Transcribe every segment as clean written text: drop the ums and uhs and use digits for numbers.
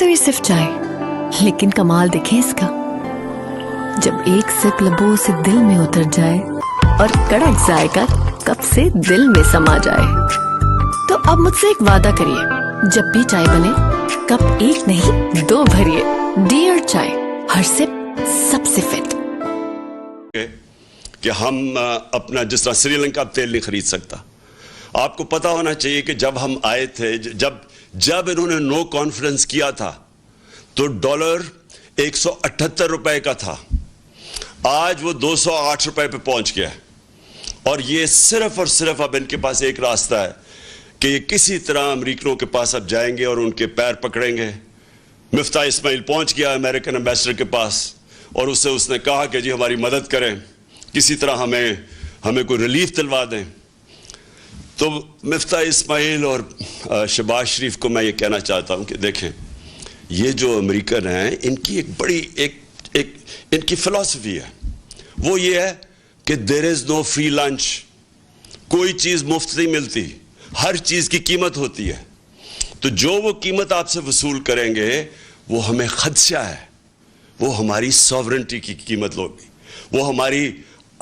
یہ صرف چائے، لیکن کمال دیکھیں اس کا، جب ایک سپ لبوں سے دل میں اتر جائے اور کڑک ذائقہ کپ سے دل میں سما جائے، تو اب مجھ سے ایک وعدہ کریے، جب بھی چائے بنے کپ ایک نہیں 2 بھریے۔ ڈیئر چائے، ہر سپ سب سے فٹ۔ کہ ہم اپنا جس طرح سری لنکا تیل نہیں خرید سکتا، آپ کو پتا ہونا چاہیے کہ جب ہم آئے تھے، جب انہوں نے نو کانفیڈنس کیا تھا تو ڈالر 178 روپے کا تھا، آج وہ 208 روپے پہ پہنچ گیا، اور یہ صرف اور صرف اب ان کے پاس ایک راستہ ہے کہ یہ کسی طرح امریکنوں کے پاس اب جائیں گے اور ان کے پیر پکڑیں گے۔ مفتاح اسماعیل پہنچ گیا امریکن ایمبیسڈر کے پاس، اور اس نے کہا کہ جی ہماری مدد کریں، کسی طرح ہمیں کوئی ریلیف دلوا دیں۔ تو مفتاح اسماعیل اور شہباز شریف کو میں یہ کہنا چاہتا ہوں کہ دیکھیں، یہ جو امریکن ہیں ان کی ایک بڑی ان کی فلسفی ہے، وہ یہ ہے کہ دیر از نو فری لنچ، کوئی چیز مفت نہیں ملتی، ہر چیز کی قیمت ہوتی ہے، تو جو وہ قیمت آپ سے وصول کریں گے وہ ہمیں خدشہ ہے، وہ ہماری سوورنٹی کی قیمت ہوگی، وہ ہماری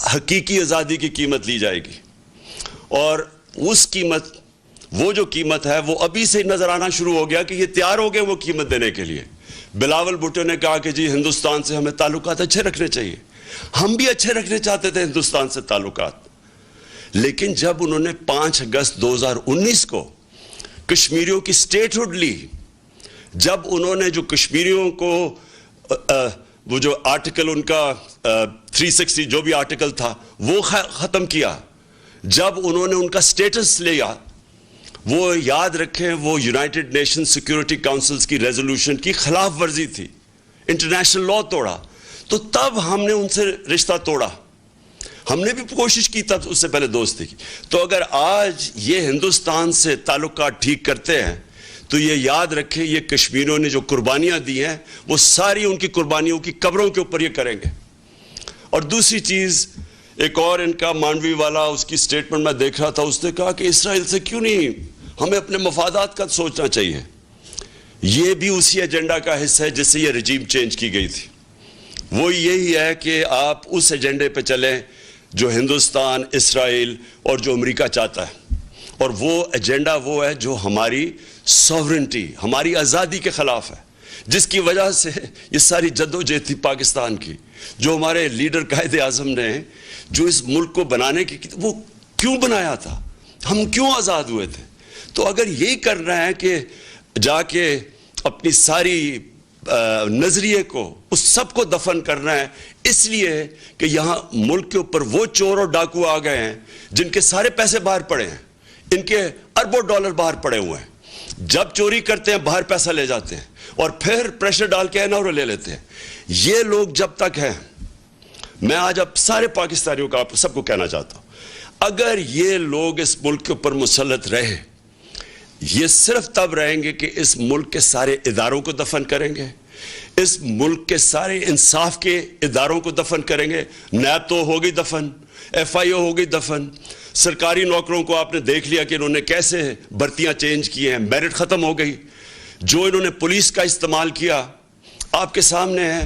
حقیقی آزادی کی قیمت لی جائے گی، اور اس قیمت، وہ جو قیمت ہے وہ ابھی سے نظر آنا شروع ہو گیا کہ یہ تیار ہو گئے وہ قیمت دینے کے لیے۔ بلاول بھٹو نے کہا کہ جی ہندوستان سے ہمیں تعلقات اچھے رکھنے چاہیے، ہم بھی اچھے رکھنے چاہتے تھے ہندوستان سے تعلقات، لیکن جب انہوں نے 5 اگست 2019 کو کشمیریوں کی سٹیٹ ہوڈ لی، جب انہوں نے جو کشمیریوں کو وہ جو آرٹیکل ان کا 360 جو بھی آرٹیکل تھا وہ ختم کیا، جب انہوں نے ان کا سٹیٹس لیا، وہ یاد رکھیں وہ یونائٹڈ نیشن سیکیورٹی کاؤنسلز کی ریزولوشن کی خلاف ورزی تھی، انٹرنیشنل لاء توڑا، تو تب ہم نے ان سے رشتہ توڑا، ہم نے بھی کوشش کی تب اس سے پہلے دوستی کی۔ تو اگر آج یہ ہندوستان سے تعلقات ٹھیک کرتے ہیں تو یہ یاد رکھیں یہ کشمیریوں نے جو قربانیاں دی ہیں وہ ساری ان کی قربانیوں کی قبروں کے اوپر یہ کریں گے۔ اور دوسری چیز، ایک اور ان کا مانڈوی والا، اس کی سٹیٹمنٹ میں دیکھ رہا تھا، اس نے کہا کہ اسرائیل سے کیوں نہیں، ہمیں اپنے مفادات کا سوچنا چاہیے۔ یہ بھی اسی ایجنڈا کا حصہ ہے جس سے یہ رجیم چینج کی گئی تھی، وہ یہی ہے کہ آپ اس ایجنڈے پہ چلیں جو ہندوستان، اسرائیل اور جو امریکہ چاہتا ہے، اور وہ ایجنڈا وہ ہے جو ہماری سوورنٹی، ہماری آزادی کے خلاف ہے، جس کی وجہ سے یہ ساری جدوجہد تھی پاکستان کی، جو ہمارے لیڈر قائد اعظم نے جو اس ملک کو بنانے کی، وہ کیوں بنایا تھا، ہم کیوں آزاد ہوئے تھے۔ تو اگر یہی کرنا ہے کہ جا کے اپنی ساری نظریے کو، اس سب کو دفن کرنا ہے، اس لیے کہ یہاں ملک کے اوپر وہ چور اور ڈاکو آ گئے ہیں جن کے سارے پیسے باہر پڑے ہیں، ان کے اربوں ڈالر باہر پڑے ہوئے ہیں، جب چوری کرتے ہیں باہر پیسہ لے جاتے ہیں اور پھر پریشر ڈال کے انور لے لیتے ہیں۔ یہ لوگ جب تک ہیں، میں آج اب سارے پاکستانیوں کا سب کو کہنا چاہتا ہوں، اگر یہ لوگ اس ملک کے اوپر مسلط رہے، یہ صرف تب رہیں گے کہ اس ملک کے سارے اداروں کو دفن کریں گے، اس ملک کے سارے انصاف کے اداروں کو دفن کریں گے۔ نیب تو ہوگی دفن، ایف آئی او ہوگی دفن، سرکاری نوکروں کو آپ نے دیکھ لیا کہ انہوں نے کیسے بھرتیاں چینج کی ہیں، میرٹ ختم ہو گئی، جو انہوں نے پولیس کا استعمال کیا آپ کے سامنے ہے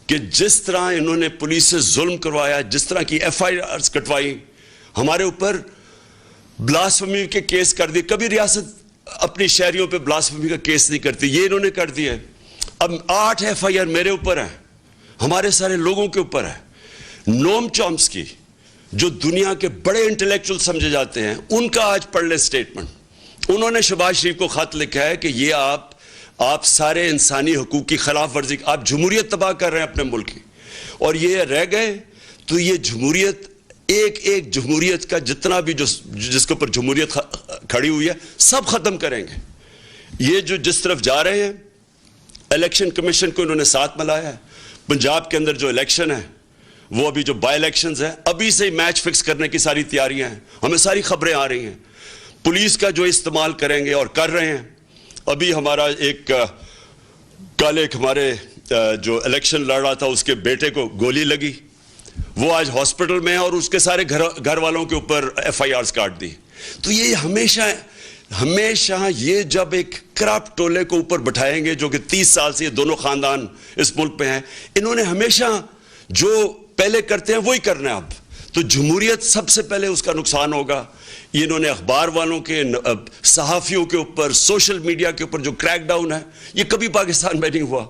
کہ جس طرح انہوں نے پولیس سے ظلم کروایا، جس طرح کی ایف آئی آرز کٹوائی، ہمارے اوپر بلاسفمی کے کیس کر دی، کبھی ریاست اپنی شہریوں پہ بلاسفمی کا کیس نہیں کرتی، یہ انہوں نے کر دیا۔ اب 8 ایف آئی آر میرے اوپر ہیں، ہمارے سارے لوگوں کے اوپر ہے۔ نوم چومسکی جو دنیا کے بڑے انٹلیکچول سمجھے جاتے ہیں، ان کا آج پڑھ لیں سٹیٹمنٹ، انہوں نے شہباز شریف کو خط لکھا ہے کہ یہ آپ سارے انسانی حقوق کی خلاف ورزی، آپ جمہوریت تباہ کر رہے ہیں اپنے ملک کی، اور یہ رہ گئے تو یہ جمہوریت، ایک جمہوریت کا جتنا بھی جس کے اوپر جمہوریت کھڑی ہوئی ہے سب ختم کریں گے۔ یہ جو جس طرف جا رہے ہیں، الیکشن کمیشن کو انہوں نے ساتھ ملایا ہے، پنجاب کے اندر جو الیکشن ہے، وہ ابھی جو بائی الیکشنز ہیں، ابھی سے ہی میچ فکس کرنے کی ساری تیاریاں ہیں، ہمیں ساری خبریں آ رہی ہیں، پولیس کا جو استعمال کریں گے اور کر رہے ہیں۔ ابھی ہمارا کل ایک ہمارے جو الیکشن لڑ رہا تھا اس کے بیٹے کو گولی لگی، وہ آج ہاسپٹل میں ہے، اور اس کے سارے گھر والوں کے اوپر ایف آئی آرز کاٹ دی۔ تو یہ ہمیشہ ہمیشہ یہ جب ایک کرپٹ ٹولے کو اوپر بٹھائیں گے جو کہ 30 سال سے یہ دونوں خاندان اس ملک پہ ہیں, انہوں نے ہمیشہ جو پہلے کرتے ہیں وہی کرنا ہے اب. تو جمہوریت سب سے پہلے اس کا نقصان ہوگا. یہ انہوں نے اخبار والوں کے, صحافیوں کے اوپر, سوشل میڈیا کے اوپر جو کریک ڈاؤن ہے یہ کبھی پاکستان میں نہیں ہوا.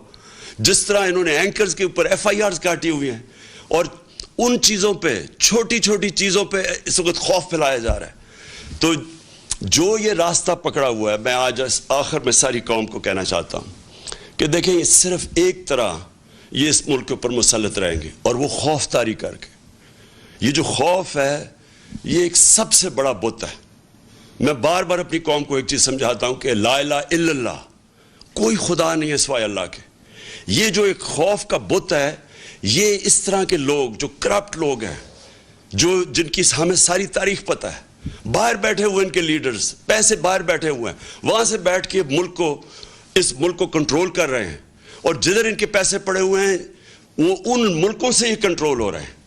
جس طرح انہوں نے اینکرز کے اوپر FIRs کاٹی ہوئی ہیں, اور ان چیزوں پہ, چھوٹی چھوٹی چیزوں پہ اس وقت خوف پھیلایا جا رہا ہے. تو جو یہ راستہ پکڑا ہوا ہے, میں آج آخر میں ساری قوم کو کہنا چاہتا ہوں کہ دیکھیں یہ صرف ایک طرح یہ اس ملک کے اوپر مسلط رہیں گے, اور وہ خوف طاری کر کے. یہ جو خوف ہے یہ ایک سب سے بڑا بت ہے. میں بار بار اپنی قوم کو ایک چیز سمجھاتا ہوں کہ لا الہ الا اللہ, کوئی خدا نہیں ہے سوائے اللہ کے. یہ جو ایک خوف کا بت ہے, یہ اس طرح کے لوگ جو کرپٹ لوگ ہیں, جو جن کی ہمیں ساری تاریخ پتہ ہے, باہر بیٹھے ہوئے ان کے لیڈرز, پیسے باہر بیٹھے ہوئے ہیں, وہاں سے بیٹھ کے اس ملک کو کنٹرول کر رہے ہیں, اور جدھر ان کے پیسے پڑے ہوئے ہیں وہ ان ملکوں سے ہی کنٹرول ہو رہے ہیں.